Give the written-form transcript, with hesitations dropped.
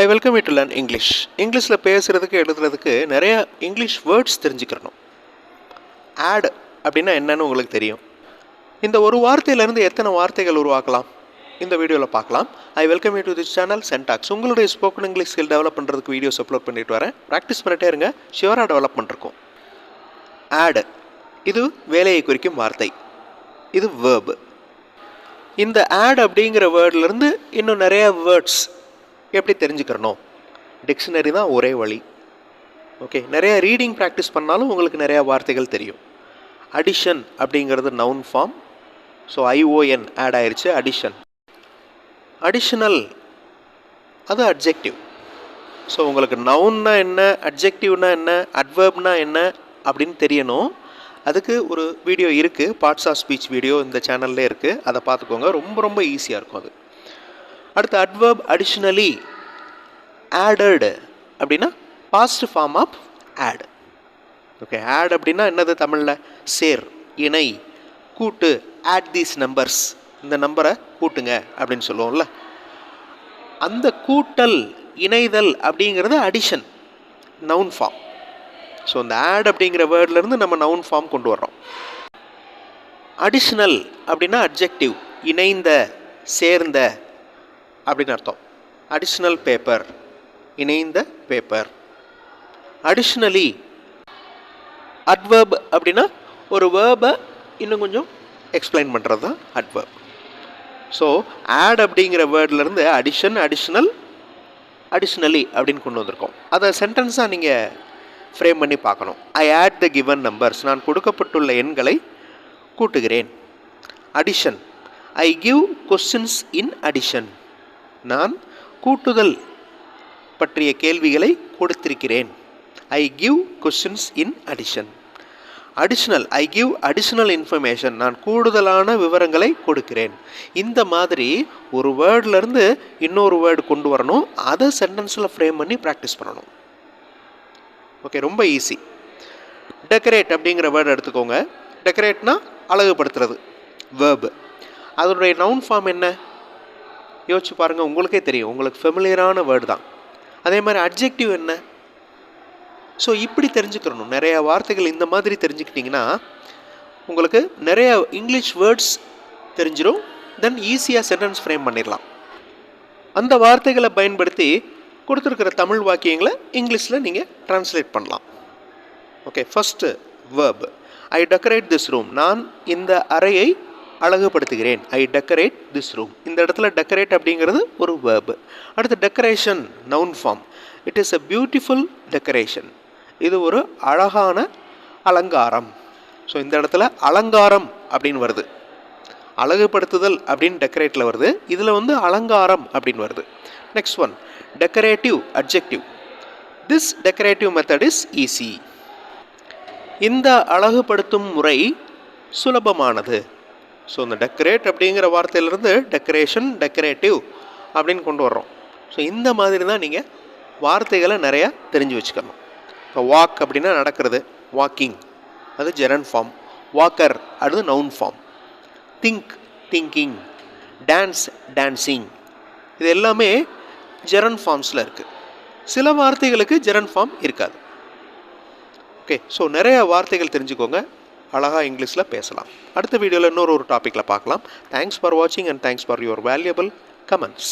I welcome you to learn English. இங்கிலீஷில் பேசுகிறதுக்கு எழுதுறதுக்கு நிறைய இங்கிலீஷ் வேர்ட்ஸ் தெரிஞ்சுக்கிறணும். ஆட் அப்படின்னா என்னன்னு உங்களுக்கு தெரியும். இந்த ஒரு வார்த்தையிலேருந்து எத்தனை வார்த்தைகள் உருவாக்கலாம் இந்த வீடியோவில் பார்க்கலாம். I welcome you to this channel சென்டாக்ஸ். உங்களுடைய ஸ்போக்கன் இங்கிலீஷ் ஸ்கில் டெவலப் பண்ணுறதுக்கு வீடியோஸ் அப்லோட் பண்ணிட்டு வரேன். ப்ராக்டிஸ் பண்ணிட்டே இருங்க, ஷியூராக டெவலப்மெண்ட் இருக்கும். ஆட் இது வேலையை குறிக்கும் வார்த்தை, இது வேர்பு. இந்த ஆட் அப்படிங்கிற வேர்ட்லேருந்து இன்னும் நிறைய வேர்ட்ஸ் எப்படி தெரிஞ்சுக்கிறணும்? டிக்ஷனரி தான் ஒரே வழி. ஓகே, நிறைய ரீடிங் ப்ராக்டிஸ் பண்ணாலும் உங்களுக்கு நிறையா வார்த்தைகள் தெரியும். அடிஷன் அப்படிங்கிறது noun form. So ION add ஆயிடுச்சு, அடிஷன். அடிஷனல் அது அட்ஜெக்டிவ். ஸோ உங்களுக்கு நவுன்னா என்ன, அட்ஜெக்டிவ்னா என்ன, அட்வர்ப்னா என்ன அப்படின்னு தெரியணும். அதுக்கு ஒரு வீடியோ இருக்குது, பார்ட்ஸ் ஆஃப் ஸ்பீச் வீடியோ இந்த சேனல்லே இருக்குது, அதை பார்த்துக்கோங்க. ரொம்ப ரொம்ப ஈஸியாக இருக்கும் அது. அடுத்து அட்வர்ப் அடிஷ்னலி, ஆடட் அப்படின்னா past form of add. Okay, add அப்படின்னா என்னது தமிழில்? சேர், இணை, கூட்டு. ஆட் தீஸ் நம்பர்ஸ், இந்த நம்பரை கூட்டுங்க அப்படின்னு சொல்லுவோம்ல. அந்த கூட்டல், இணைதல் அப்படிங்கிறது அடிஷன், நவுன் ஃபார்ம். ஸோ இந்த ஆட் அப்படிங்கிற வேர்ட்லேருந்து நம்ம நவுன் ஃபார்ம் கொண்டு வர்றோம். அடிஷ்னல் அப்படின்னா அட்ஜெக்டிவ், இணைந்த, சேர்ந்த அப்படின்னு அர்த்தம். அடிஷ்னல் பேப்பர், இணைந்த பேப்பர். அடிஷ்னலி. அட்வர்ப் அப்படின்னா ஒரு வேர்பை இன்னும் கொஞ்சம் எக்ஸ்பிளைன் பண்ணுறது தான் அட்வர்ப். ஸோ ஆட் அப்படிங்கிற வேர்ட்லேருந்து அடிஷன், அடிஷ்னல், அடிஷ்னலி அப்படின்னு கொண்டு வந்திருக்கோம். அதை சென்டென்ஸாக நீங்கள் ஃப்ரேம் பண்ணி பார்க்கணும். I add the given numbers, நான் கொடுக்கப்பட்டுள்ள எண்களை கூட்டுகிறேன். Addition, I give questions in addition, நான் கூட்டுதல் பற்றிய கேள்விகளை கொடுத்திருக்கிறேன். I give questions in addition. Additional, I give additional information, நான் கூடுதலான விவரங்களை கொடுக்கிறேன். இந்த மாதிரி ஒரு வேர்ட்லேருந்து இன்னொரு வேர்டு கொண்டு வரணும். அதை சென்டென்ஸில் ஃப்ரேம் பண்ணி ப்ராக்டிஸ் பண்ணணும். ஓகே, ரொம்ப ஈஸி. டெக்கரேட் அப்படிங்கிற வேர்டு எடுத்துக்கோங்க. டெக்கரேட்னா அழகுபடுத்துறது, வேர்பு. அதனுடைய நவுன் ஃபார்ம் என்ன? யோசிச்சு பாருங்கள், உங்களுக்கே தெரியும், உங்களுக்கு ஃபெமிலியரான வேர்டு தான். அதே மாதிரி அட்ஜெக்டிவ் என்ன? ஸோ இப்படி தெரிஞ்சுக்கிறணும். நிறைய வார்த்தைகள் இந்த மாதிரி தெரிஞ்சுக்கிட்டிங்கன்னா உங்களுக்கு நிறைய இங்கிலீஷ் வேர்ட்ஸ் தெரிஞ்சிடும். தென் ஈஸியாக சென்டென்ஸ் ஃப்ரேம் பண்ணிடலாம். அந்த வார்த்தைகளை பயன்படுத்தி கொடுத்துருக்கிற தமிழ் வாக்கியங்களை இங்கிலீஷில் நீங்கள் ட்ரான்ஸ்லேட் பண்ணலாம். Okay, first verb. I decorate this room, நான் இந்த அறையை அழகுபடுத்துகிறேன். I decorate this room. இந்த இடத்துல டெக்கரேட் அப்படிங்கிறது ஒரு வேர்பு. அடுத்து decoration, noun form. It is a beautiful decoration, இது ஒரு அழகான அலங்காரம். ஸோ இந்த இடத்துல அலங்காரம் அப்படின்னு வருது. அழகுபடுத்துதல் அப்படின்னு டெக்கரேட்டில் வருது, இதில் வந்து அலங்காரம் அப்படின்னு வருது. Next one, decorative adjective. This decorative method is easy, இந்த அழகுபடுத்தும் முறை சுலபமானது. ஸோ இந்த டெக்கரேட் அப்படிங்கிற வார்த்தையிலேருந்து டெக்கரேஷன், டெக்கரேட்டிவ் அப்படின்னு கொண்டு வர்றோம். ஸோ இந்த மாதிரி தான் நீங்கள் வார்த்தைகளை நிறையா தெரிஞ்சு வச்சுக்கணும். இப்போ வாக் அப்படின்னா நடக்கிறது, வாக்கிங், அது ஜெரன் ஃபார்ம். வாக்கர் அது noun form. Think, thinking. Dance, dancing. இது எல்லாமே ஜெரன் ஃபார்ம்ஸில் இருக்குது. சில வார்த்தைகளுக்கு ஜெரன் ஃபார்ம் இருக்காது. ஓகே, ஸோ நிறைய வார்த்தைகள் தெரிஞ்சுக்கோங்க, அழகாக இங்கிலீஷில் பேசலாம். அடுத்த வீடியோவில் இன்னொரு டாப்பிக்கில் பார்க்கலாம். தேங்க்ஸ் ஃபார் வாட்சிங் and thanks for your valuable comments.